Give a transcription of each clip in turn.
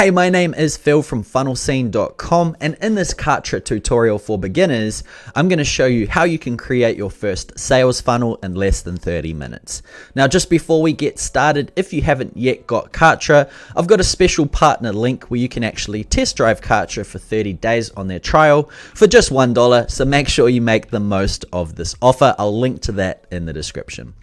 Hey, my name is Phil from funnelscene.com, and in this Kartra tutorial for beginners, I'm going to show you how you can create your first sales funnel in less than 30 minutes. Now, just before we get started, if you haven't yet got Kartra, I've got a special partner link where you can actually test drive Kartra for 30 days on their trial for just $1, so make sure you make the most of this offer. I'll link to that in the description.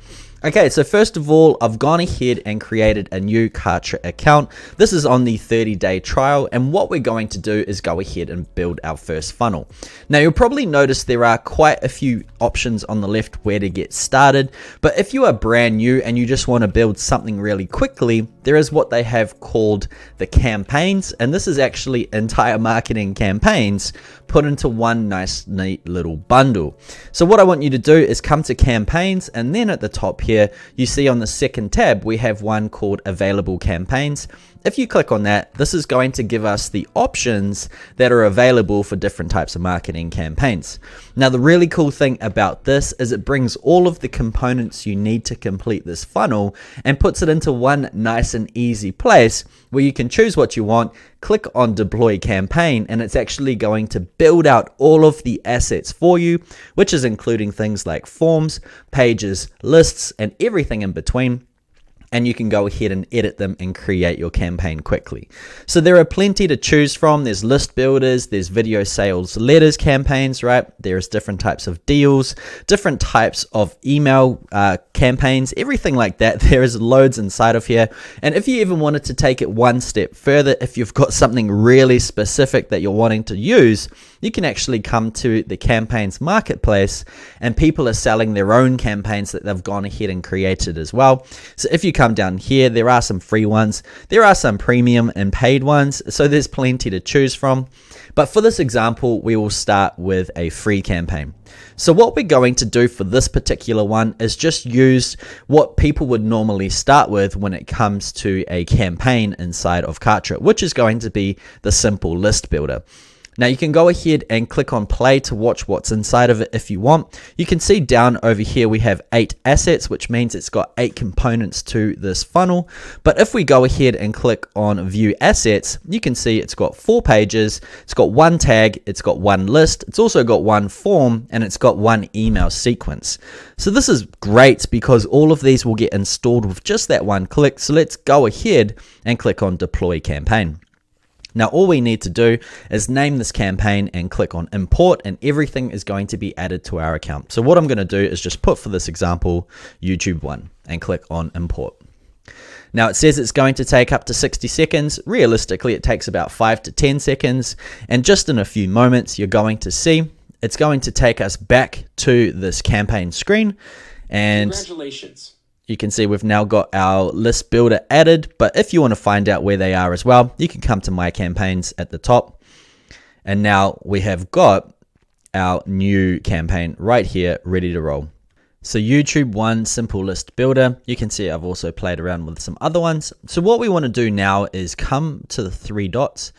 Okay, so first of all, I've gone ahead and created a new Kartra account. This is on the 30-day trial, and what we're going to do is go ahead and build our first funnel. Now, you'll probably notice there are quite a few options on the left where to get started, but if you are brand new and you just want to build something really quickly, there is what they have called the campaigns, and this is actually entire marketing campaigns put into one nice, neat little bundle. So what I want you to do is come to campaigns, and then at the top here, you see on the second tab, we have one called available campaigns. If you click on that, this is going to give us the options that are available for different types of marketing campaigns. Now, the really cool thing about this is it brings all of the components you need to complete this funnel and puts it into one nice and easy place where you can choose what you want, click on deploy campaign, and it's actually going to build out all of the assets for you, which is including things like forms, pages, lists, and everything in between. And you can go ahead and edit them and create your campaign quickly. So there are plenty to choose from. There's list builders, there's video sales letters campaigns, right? There's different types of deals, different types of email campaigns, everything like that. There is loads inside of here. And if you even wanted to take it one step further, if you've got something really specific that you're wanting to use, you can actually come to the campaigns marketplace, and people are selling their own campaigns that they've gone ahead and created as well. So if you come down here, there are some free ones, there are some premium and paid ones, so there's plenty to choose from. But for this example, we will start with a free campaign. So what we're going to do for this particular one is just use what people would normally start with when it comes to a campaign inside of Kartra, which is going to be the simple list builder. Now, you can go ahead and click on play to watch what's inside of it if you want. You can see down over here we have 8 assets, which means it's got 8 components to this funnel. But if we go ahead and click on view assets, you can see it's got 4 pages, it's got 1 tag, it's got 1 list, it's also got 1 form, and it's got 1 email sequence. So this is great because all of these will get installed with just that one click. So let's go ahead and click on deploy campaign. Now, all we need to do is name this campaign and click on import, and everything is going to be added to our account. So what I'm going to do is just put, for this example, YouTube 1 and click on import. Now, it says it's going to take up to 60 seconds. Realistically, it takes about 5 to 10 seconds. And just in a few moments, you're going to see it's going to take us back to this campaign screen. And congratulations. You can see we've now got our list builder added, but if you want to find out where they are as well, you can come to my campaigns at the top. And now we have got our new campaign right here ready to roll. So YouTube 1 simple list builder. You can see I've also played around with some other ones. So what we want to do now is come to the 3 dots.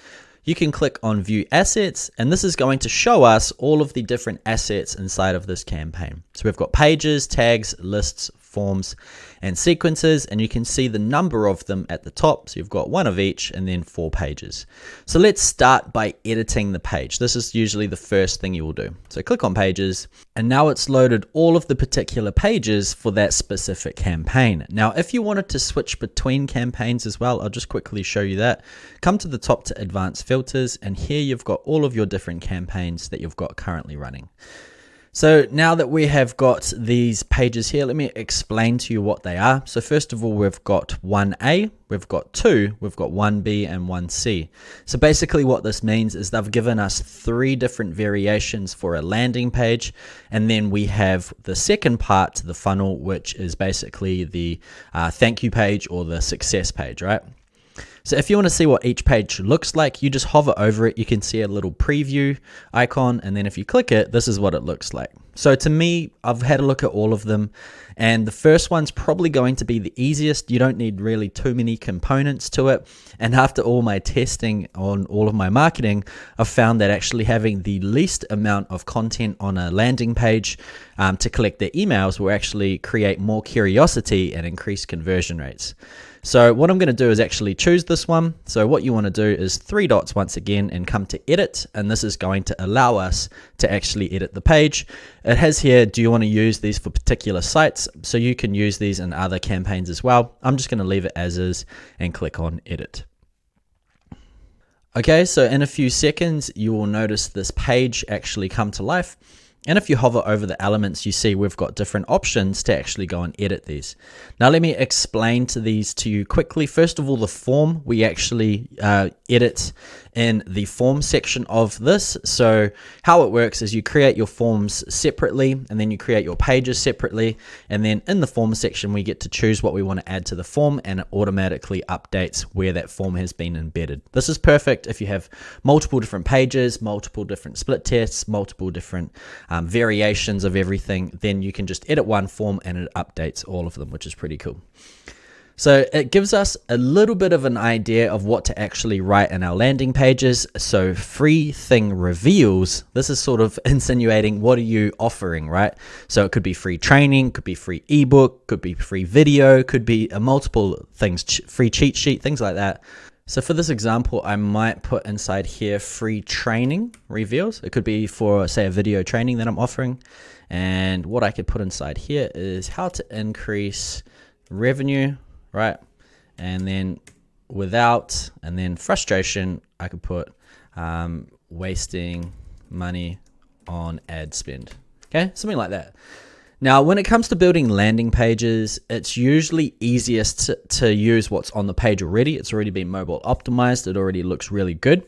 You can click on view assets, and this is going to show us all of the different assets inside of this campaign. So we've got pages, tags, lists, forms, and sequences, and you can see the number of them at the top. So you've got 1 of each and then 4 pages. So let's start by editing the page. This is usually the first thing you will do. So click on pages, and now it's loaded all of the particular pages for that specific campaign. Now, if you wanted to switch between campaigns as well, I'll just quickly show you that. Come to the top to advanced filters, and here you've got all of your different campaigns that you've got currently running. So now that we have got these pages here, let me explain to you what they are. So first of all, we've got 1A, we've got 2, we've got 1B and 1C. So basically what this means is they've given us 3 different variations for a landing page. And then we have the second part to the funnel, which is basically the thank you page or the success page, right? So if you want to see what each page looks like, you just hover over it. You can see a little preview icon, and then if you click it, this is what it looks like. So to me, I've had a look at all of them, And the first one's probably going to be the easiest. You don't need really too many components to it. And after all my testing on all of my marketing, I've found that actually having the least amount of content on a landing page to collect their emails will actually create more curiosity and increase conversion rates. So what I'm going to do is actually choose this one. So what you want to do is 3 dots once again and come to edit. And this is going to allow us to actually edit the page. It has here, do you want to use these for particular sites? So you can use these in other campaigns as well. I'm just going to leave it as is and click on edit. Okay, so in a few seconds, you will notice this page actually come to life. And if you hover over the elements, you see we've got different options to actually go and edit these. Now, let me explain these to you quickly. First of all, the form, we actually edit in the form section of this. So how it works is you create your forms separately, and then you create your pages separately. And then in the form section, we get to choose what we want to add to the form, and it automatically updates where that form has been embedded. This is perfect if you have multiple different pages, multiple different split tests, multiple different variations of everything. Then you can just edit one form and it updates all of them, which is pretty cool. So it gives us a little bit of an idea of what to actually write in our landing pages. So free thing reveals, this is sort of insinuating what are you offering, right? So it could be free training, could be free ebook, could be free video, could be multiple things, free cheat sheet, things like that. So for this example, I might put inside here free training reveals. It could be for, say, a video training that I'm offering. And what I could put inside here is how to increase revenue, right? And then without, and then frustration, I could put wasting money on ad spend. Okay, something like that. Now, when it comes to building landing pages, it's usually easiest to use what's on the page already. It's already been mobile optimized. It already looks really good.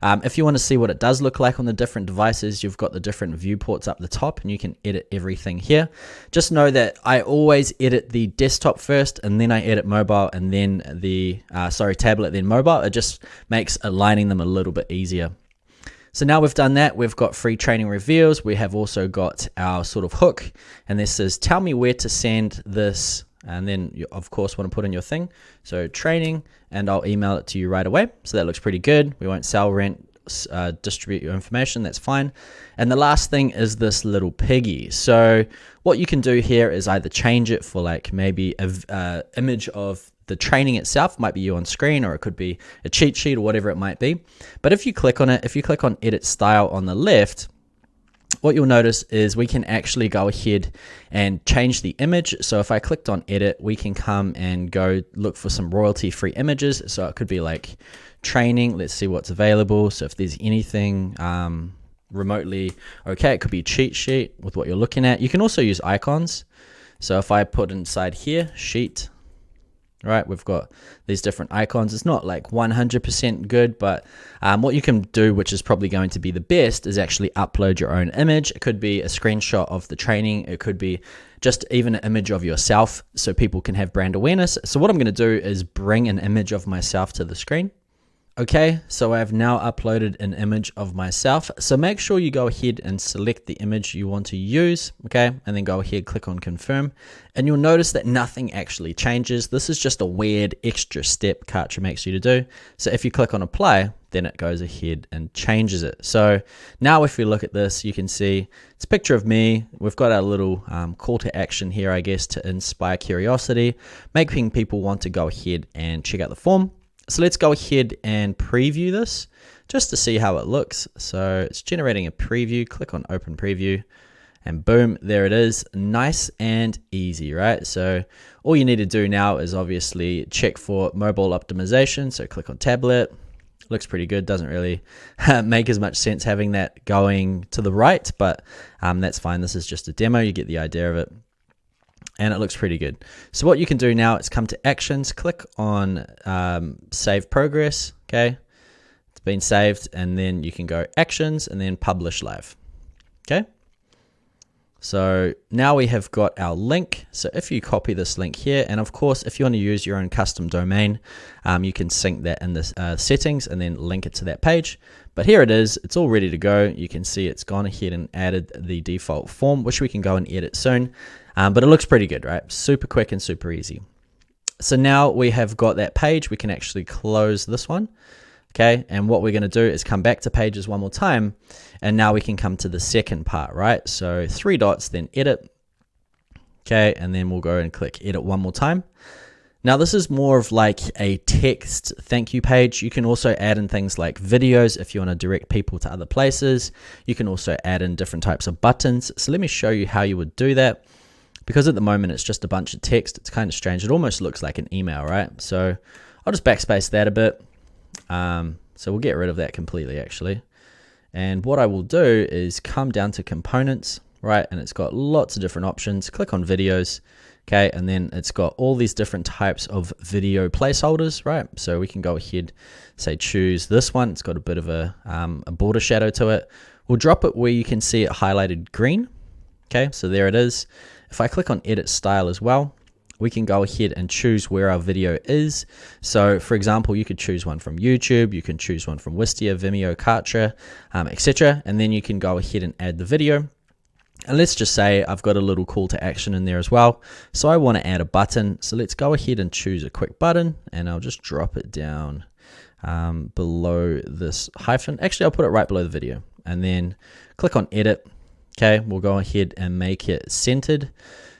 If you want to see what it does look like on the different devices, you've got the different viewports up the top and you can edit everything here. Just know that I always edit the desktop first and then I edit mobile and then the, tablet, then mobile. It just makes aligning them a little bit easier. So now we've done that, we've got free training reveals. We have also got our sort of hook, and this says, tell me where to send this. And then you, of course, want to put in your thing. So training, and I'll email it to you right away. So that looks pretty good. We won't sell, rent, distribute your information. That's fine. And the last thing is this little piggy. So what you can do here is either change it for like maybe a image of the training itself, might be you on screen, or it could be a cheat sheet or whatever it might be. But if you click on it, if you click on edit style on the left, what you'll notice is we can actually go ahead and change the image. So if I clicked on edit, we can come and go look for some royalty free images. So it could be like training. Let's see what's available. So if there's anything remotely okay, it could be a cheat sheet with what you're looking at. You can also use icons. So if I put inside here, sheet, right, we've got these different icons. It's not like 100% good, but what you can do, which is probably going to be the best, is actually upload your own image. It could be a screenshot of the training. It could be just even an image of yourself so people can have brand awareness. So what I'm going to do is bring an image of myself to the screen. Okay, so I've now uploaded an image of myself. So make sure you go ahead and select the image you want to use, okay? And then go ahead, click on confirm. And you'll notice that nothing actually changes. This is just a weird extra step Kartra makes you to do. So if you click on apply, then it goes ahead and changes it. So now if we look at this, you can see it's a picture of me. We've got our little call to action here, I guess, to inspire curiosity, making people want to go ahead and check out the form. So let's go ahead and preview this just to see how it looks. So it's generating a preview. Click on open preview and boom, there it is. Nice and easy, right? So all you need to do now is obviously check for mobile optimization. So click on tablet. Looks pretty good. Doesn't really make as much sense having that going to the right, but that's fine. This is just a demo. You get the idea of it. And it looks pretty good. So what you can do now is come to actions, click on save progress, okay? It's been saved, and then you can go actions and then publish live, okay? So now we have got our link. So if you copy this link here, and of course, if you want to use your own custom domain, you can sync that in the settings and then link it to that page. But here it is, it's all ready to go. You can see it's gone ahead and added the default form, which we can go and edit soon. but it looks pretty good, right? Super quick and super easy. So now we have got that page, we can actually close this one. Okay, and what we're going to do is come back to pages one more time, and now we can come to the second part, right? So 3 dots, then edit. Okay, and then we'll go and click edit one more time. Now this is more of like a text thank you page. You can also add in things like videos if you want to direct people to other places. You can also add in different types of buttons. So let me show you how you would do that. Because at the moment it's just a bunch of text, it's kind of strange. It almost looks like an email, right? So I'll just backspace that a bit. So we'll get rid of that completely actually. And what I will do is come down to components, right? And it's got lots of different options. Click on videos, okay? And then it's got all these different types of video placeholders, right? So we can go ahead, say choose this one. It's got a bit of a border shadow to it. We'll drop it where you can see it highlighted green. Okay, so there it is. If I click on edit style as well, we can go ahead and choose where our video is. So for example, you could choose one from YouTube, you can choose one from Wistia, Vimeo, Kartra, etc. And then you can go ahead and add the video. And let's just say I've got a little call to action in there as well. So I want to add a button. So let's go ahead and choose a quick button, and I'll just drop it down below this hyphen. Actually, I'll put it right below the video, and then click on edit. Okay, we'll go ahead and make it centered.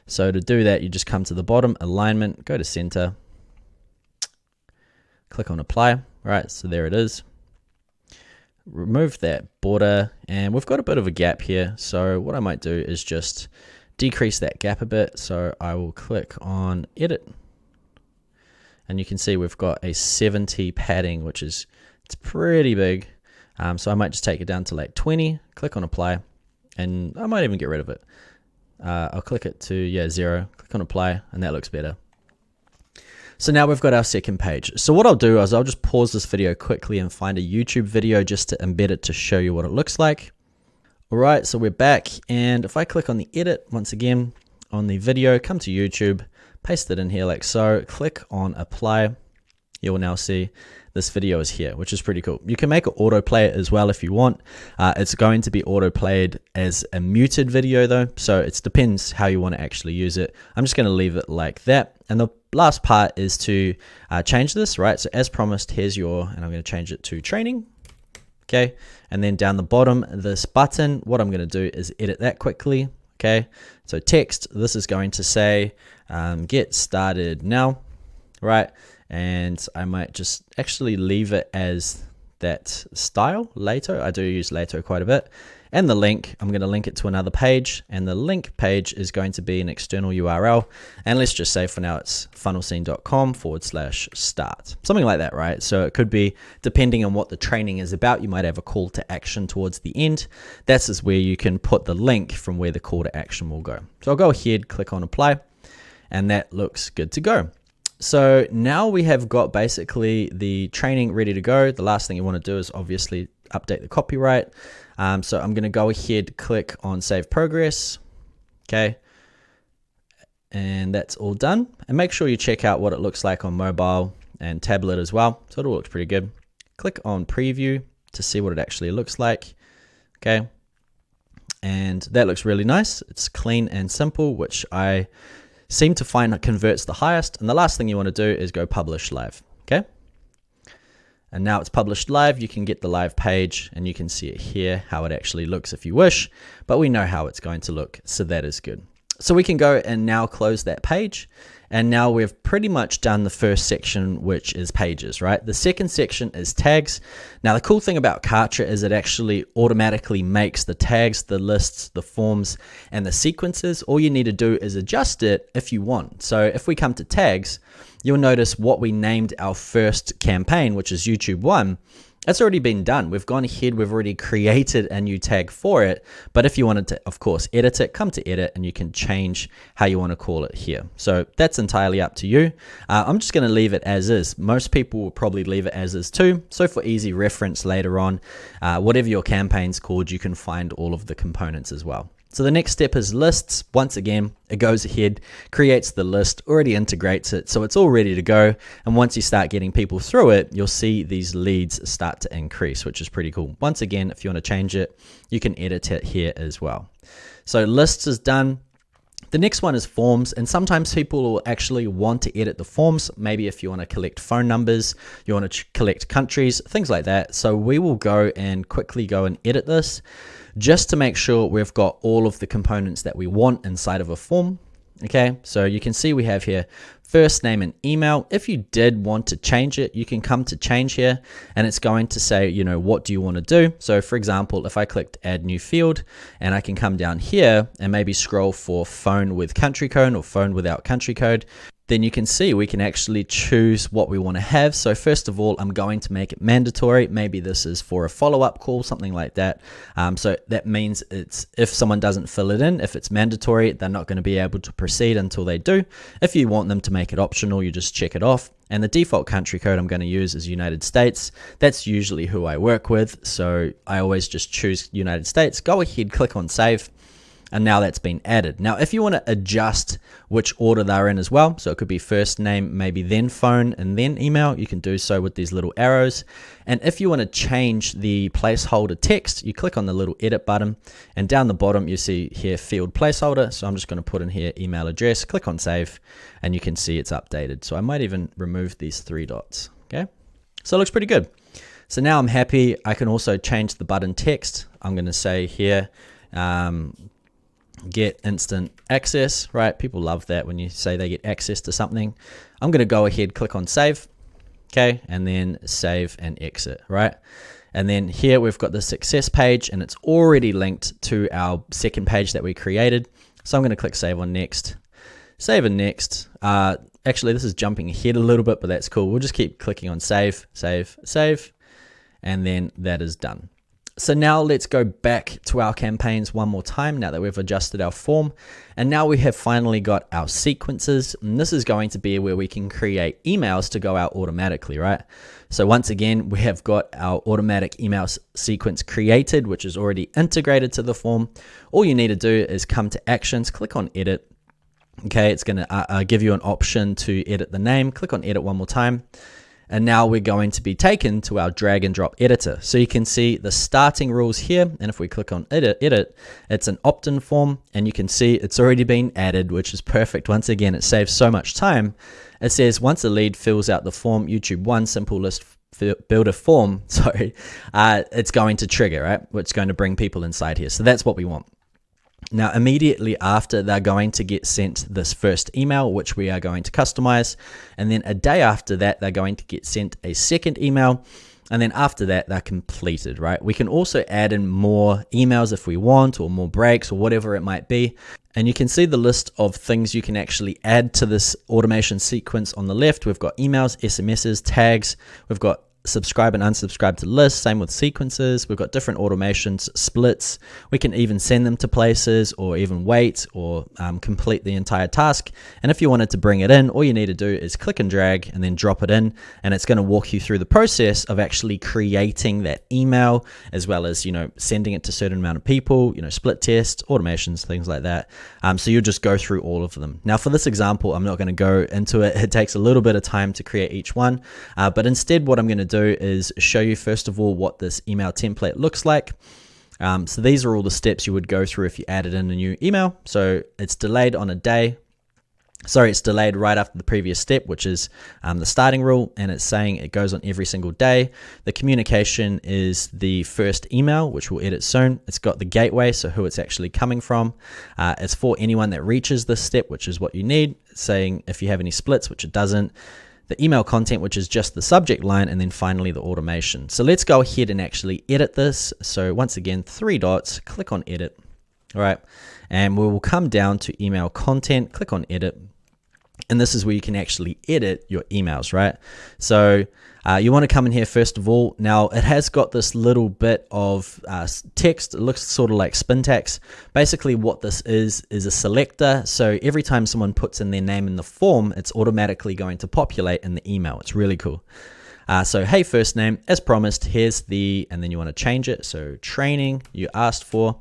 So to do that, you just come to the bottom, alignment, go to center, click on apply. Right, so there it is. Remove that border, and we've got a bit of a gap here. So what I might do is just decrease that gap a bit. So I will click on edit, and you can see we've got a 70 padding, which is, it's pretty big. So I might just take it down to like 20, click on apply, and I might even get rid of it. I'll click it to 0, click on apply, and that looks better. So now we've got our second page. So what I'll do is I'll just pause this video quickly and find a YouTube video just to embed it to show you what it looks like. All right, so we're back, and if I click on the edit once again on the video, come to YouTube, paste it in here like so, click on apply. You will now see this video is here, which is pretty cool. You can make it autoplay as well if you want. It's going to be autoplayed as a muted video though, so it depends how you want to actually use it. I'm just going to leave it like that. And the last part is to change this, right? So as promised, here's your, and I'm going to change it to training. Okay, and then down the bottom, this button, what I'm going to do is edit that quickly. Okay, so text, this is going to say get started now, right? And I might just actually leave it as that style, Lato. I do use Lato quite a bit. And the link, I'm going to link it to another page, and the link page is going to be an external URL. And let's just say for now it's funnelscene.com/start, something like that, right? So it could be, depending on what the training is about, you might have a call to action towards the end. That's is where you can put the link from where the call to action will go. So I'll go ahead, click on apply, and that looks good to go. So now we have got basically the training ready to go. The last thing you want to do is obviously update the copyright. So I'm going to go ahead, click on save progress. Okay. And that's all done. And make sure you check out what it looks like on mobile and tablet as well. So it all looks pretty good. Click on preview to see what it actually looks like. Okay. And that looks really nice. It's clean and simple, which I seem to find it converts the highest. And the last thing you want to do is go publish live. Okay. And now it's published live. You can get the live page and you can see it here, how it actually looks if you wish, but we know how it's going to look. So that is good. So we can go and now close that page. And now we've pretty much done the first section, which is pages, right? The second section is tags. Now, the cool thing about Kartra is it actually automatically makes the tags, the lists, the forms, and the sequences. All you need to do is adjust it if you want. So if we come to tags, you'll notice what we named our first campaign, which is YouTube 1. It's already been done. We've gone ahead, we've already created a new tag for it. But if you wanted to, of course, edit it, come to edit and you can change how you want to call it here. So that's entirely up to you. I'm just going to leave it as is. Most people will probably leave it as is too. So for easy reference later on, whatever your campaign's called, you can find all of the components as well. So the next step is lists. Once again, it goes ahead, creates the list, already integrates it, so it's all ready to go. And once you start getting people through it, you'll see these leads start to increase, which is pretty cool. Once again, if you want to change it, you can edit it here as well. So lists is done. The next one is forms, and sometimes people will actually want to edit the forms. Maybe if you want to collect phone numbers, you want to collect countries, things like that. So we will go and quickly go and edit this just to make sure we've got all of the components that we want inside of a form. Okay, so you can see we have here first name and email. If you did want to change it, you can come to change here and it's going to say, you know, what do you want to do? So for example, if I clicked add new field and I can come down here and maybe scroll for phone with country code or phone without country code, then you can see we can actually choose what we want to have. So first of all, I'm going to make it mandatory. Maybe this is for a follow-up call, something like that. So that means it's if someone doesn't fill it in, if it's mandatory, they're not going to be able to proceed until they do. If you want them to make it optional, you just check it off. And the default country code I'm going to use is United States. That's usually who I work with. So I always just choose United States, go ahead, click on save. And now that's been added. Now, if you want to adjust which order they're in as well, so it could be first name, maybe then phone, and then email, you can do so with these little arrows. And if you want to change the placeholder text, you click on the little edit button, and down the bottom, you see here field placeholder. So I'm just going to put in here email address, click on save, and you can see it's updated. So I might even remove these 3 dots, okay? So it looks pretty good. So now I'm happy. I can also change the button text. I'm going to say here, get instant access, right? People love that when you say they get access to something. I'm going to go ahead, click on save, okay, and then save and exit, right? And then here we've got the success page and it's already linked to our second page that we created. So I'm going to click save on next, save and next. Actually, this is jumping ahead a little bit, but that's cool. We'll just keep clicking on save, save, save, and then that is done. So now let's go back to our campaigns one more time now that we've adjusted our form. And now we have finally got our sequences. And this is going to be where we can create emails to go out automatically, right? So once again, we have got our automatic email sequence created, which is already integrated to the form. All you need to do is come to actions, click on edit. Okay, it's going to give you an option to edit the name. Click on edit one more time. And now we're going to be taken to our drag and drop editor. So you can see the starting rules here. And if we click on edit, it's an Optin form. And you can see it's already been added, which is perfect. Once again, it saves so much time. It says once a lead fills out the form, YouTube 1 simple list builder form, it's going to trigger, right? It's going to bring people inside here. So that's what we want. Now, immediately after, they're going to get sent this first email, which we are going to customize. And then a day after that, they're going to get sent a second email. And then after that, they're completed, right? We can also add in more emails if we want, or more breaks, or whatever it might be. And you can see the list of things you can actually add to this automation sequence on the left. We've got emails, SMSs, tags. We've got subscribe and unsubscribe to lists, same with sequences. We've got different automations, splits. We can even send them to places or even wait or complete the entire task. And if you wanted to bring it in, all you need to do is click and drag and then drop it in. And it's going to walk you through the process of actually creating that email, as well as, sending it to a certain amount of people, split tests, automations, things like that. So you'll just go through all of them. Now for this example, I'm not going to go into it. It takes a little bit of time to create each one. But instead what I'm going to do is show you first of all what this email template looks like. So these are all the steps you would go through if you added in a new email. So it's delayed on a day. Sorry, it's delayed right after the previous step, which is the starting rule, and it's saying it goes on every single day. The communication is the first email, which we'll edit soon. It's got the gateway, so who it's actually coming from. It's for anyone that reaches this step, which is what you need. It's saying if you have any splits, which it doesn't. The email content, which is just the subject line, and then finally the automation. So let's go ahead and actually edit this. So once again, 3 dots, click on edit. All right, and we will come down to email content, click on edit. And this is where you can actually edit your emails, right? So you want to come in here first of all. Now it has got this little bit of text. It looks sort of like Spintax. Basically what this is a selector. So every time someone puts in their name in the form, it's automatically going to populate in the email. It's really cool. So hey, first name, as promised, here's and then you want to change it. So training you asked for.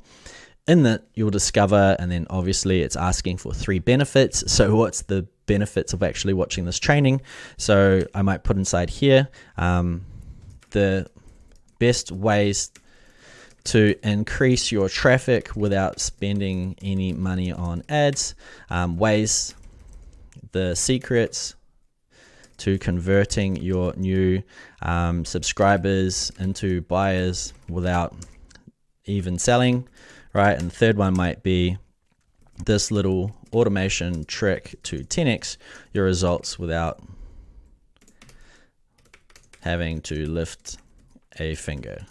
In that you'll discover, and then obviously it's asking for 3 benefits. So what's the benefits of actually watching this training? So I might put inside here the best ways to increase your traffic without spending any money on ads, ways, the secrets to converting your new subscribers into buyers without even selling, right? And the third one might be this little automation trick to 10x your results without having to lift a finger,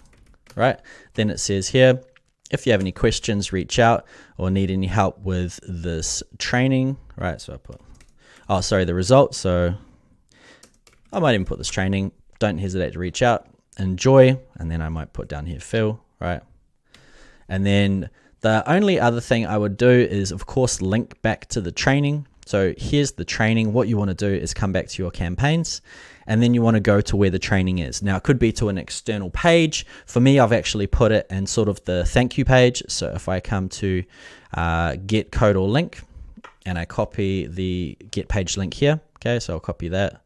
right? Then it says here, if you have any questions, reach out, or need any help with this training, right? So I put, the results. So I might even put this training. Don't hesitate to reach out. Enjoy. And then I might put down here, Phil, right? And then the only other thing I would do is, of course, link back to the training. So here's the training. What you want to do is come back to your campaigns, and then you want to go to where the training is. Now, it could be to an external page. For me, I've actually put it in sort of the thank you page. So if I come to get code or link, and I copy the get page link here, okay, so I'll copy that,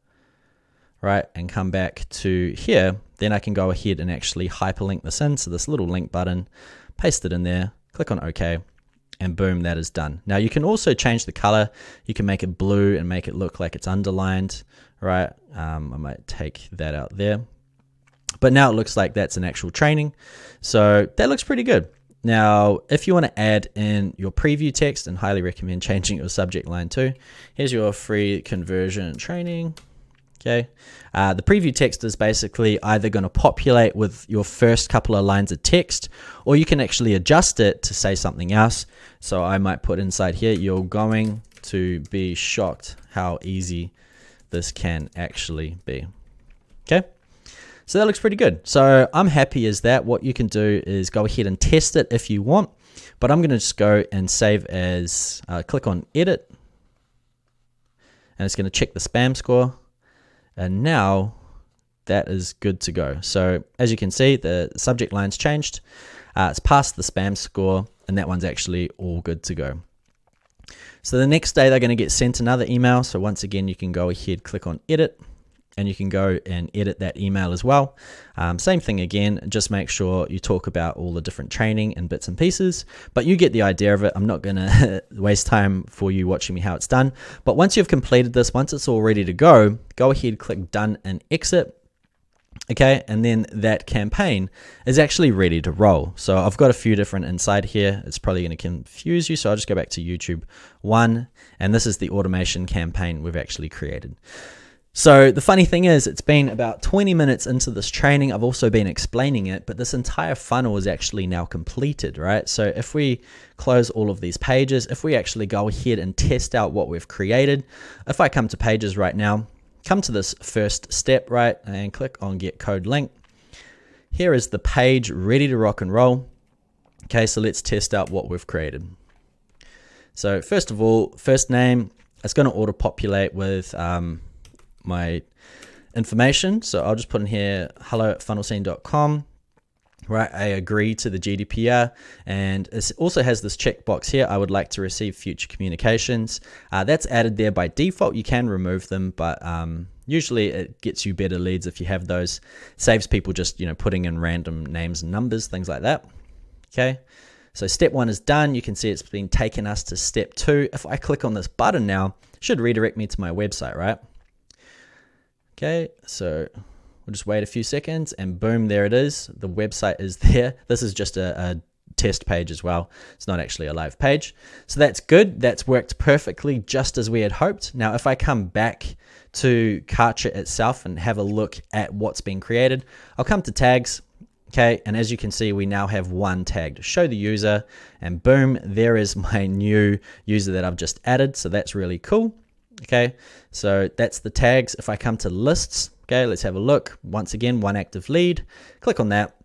right, and come back to here, then I can go ahead and actually hyperlink this in. So this little link button, paste it in there, click on OK, and boom, that is done. Now you can also change the color. You can make it blue and make it look like it's underlined, right? I might take that out there. But now it looks like that's an actual training. So that looks pretty good. Now, if you want to add in your preview text, and highly recommend changing your subject line too, here's your free conversion training. Okay, the preview text is basically either going to populate with your first couple of lines of text, or you can actually adjust it to say something else. So I might put inside here, you're going to be shocked how easy this can actually be. Okay, so that looks pretty good. So I'm happy as that. What you can do is go ahead and test it if you want, but I'm going to just go and save as, click on edit, and it's going to check the spam score. And now that is good to go. So as you can see, the subject line's changed. It's past the spam score, and that one's actually all good to go. So the next day they're going to get sent another email. So once again, you can go ahead, click on edit, and you can go and edit that email as well. Same thing again, just make sure you talk about all the different training and bits and pieces, but you get the idea of it. I'm not gonna waste time for you watching me how it's done, but once you've completed this, once it's all ready to go ahead, click done and exit. Okay, and then that campaign is actually ready to roll. So I've got a few different inside here. It's probably going to confuse you, so I'll just go back to YouTube 1, and this is the automation campaign we've actually created. So the funny thing is, it's been about 20 minutes into this training. I've also been explaining it, but this entire funnel is actually now completed, right? So if we close all of these pages, if we actually go ahead and test out what we've created, if I come to pages right now, come to this first step, right, and click on get code link. Here is the page ready to rock and roll. Okay, so let's test out what we've created. So first of all, first name, it's going to auto-populate with my information. So I'll just put in here hello@funnelscene.com, right? I agree to the GDPR, and it also has this checkbox here. I would like to receive future communications. That's added there by default. You can remove them, but usually it gets you better leads if you have those. Saves people just, putting in random names and numbers, things like that. Okay. So step 1 is done. You can see it's been taking us to step 2. If I click on this button now, it should redirect me to my website, right? Okay, so we'll just wait a few seconds, and boom, there it is. The website is there. This is just a test page as well. It's not actually a live page. So that's good. That's worked perfectly, just as we had hoped. Now, if I come back to Kartra itself and have a look at what's been created, I'll come to tags. Okay, and as you can see, we now have one tag to show the user, and boom, there is my new user that I've just added. So that's really cool. Okay, so that's the tags. If I come to lists, okay, let's have a look. Once again, one active lead. Click on that.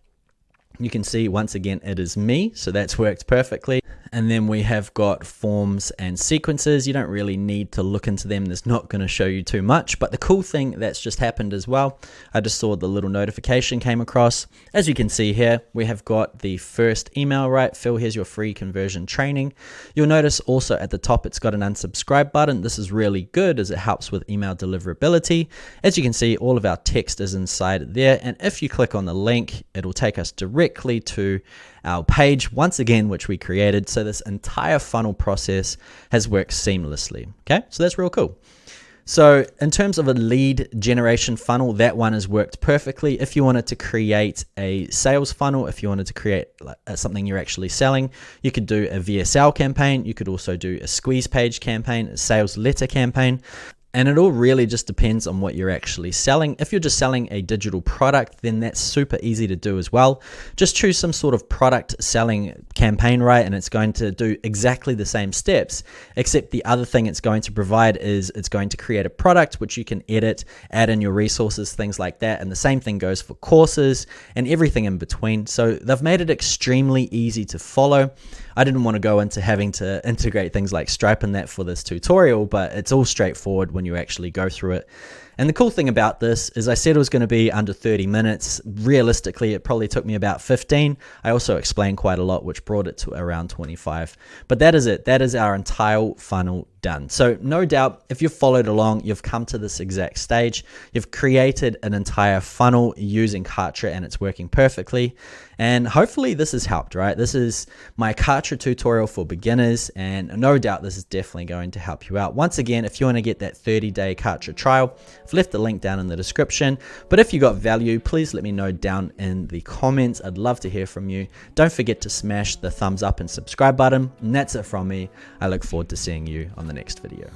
You can see once again it is me, so that's worked perfectly. And then we have got forms and sequences. You don't really need to look into them. There's not going to show you too much. But the cool thing that's just happened as well, I just saw the little notification came across. As you can see here, we have got the first email, right? Phil, here's your free conversion training. You'll notice also at the top, it's got an unsubscribe button. This is really good as it helps with email deliverability. As you can see, all of our text is inside there. And if you click on the link, it'll take us directly to our page once again, which we created. So this entire funnel process has worked seamlessly. Okay, so that's real cool. So in terms of a lead generation funnel, that one has worked perfectly. If you wanted to create a sales funnel, if you wanted to create something you're actually selling, you could do a VSL campaign. You could also do a squeeze page campaign, a sales letter campaign. And it all really just depends on what you're actually selling. If you're just selling a digital product, then that's super easy to do as well. Just choose some sort of product selling campaign, right? And it's going to do exactly the same steps, except the other thing it's going to provide is it's going to create a product which you can edit, add in your resources, things like that. And the same thing goes for courses and everything in between. So they've made it extremely easy to follow. I didn't want to go into having to integrate things like Stripe and that for this tutorial, but it's all straightforward when you actually go through it. And the cool thing about this is I said it was going to be under 30 minutes. Realistically, it probably took me about 15. I also explained quite a lot, which brought it to around 25. But that is it. That is our entire funnel done. So no doubt, if you've followed along, you've come to this exact stage. You've created an entire funnel using Kartra and it's working perfectly. And hopefully this has helped, right? This is my Kartra tutorial for beginners, and no doubt this is definitely going to help you out. Once again, if you want to get that 30-day Kartra trial, I've left the link down in the description. But if you got value, please let me know down in the comments. I'd love to hear from you. Don't forget to smash the thumbs up and subscribe button. And that's it from me. I look forward to seeing you on the next video.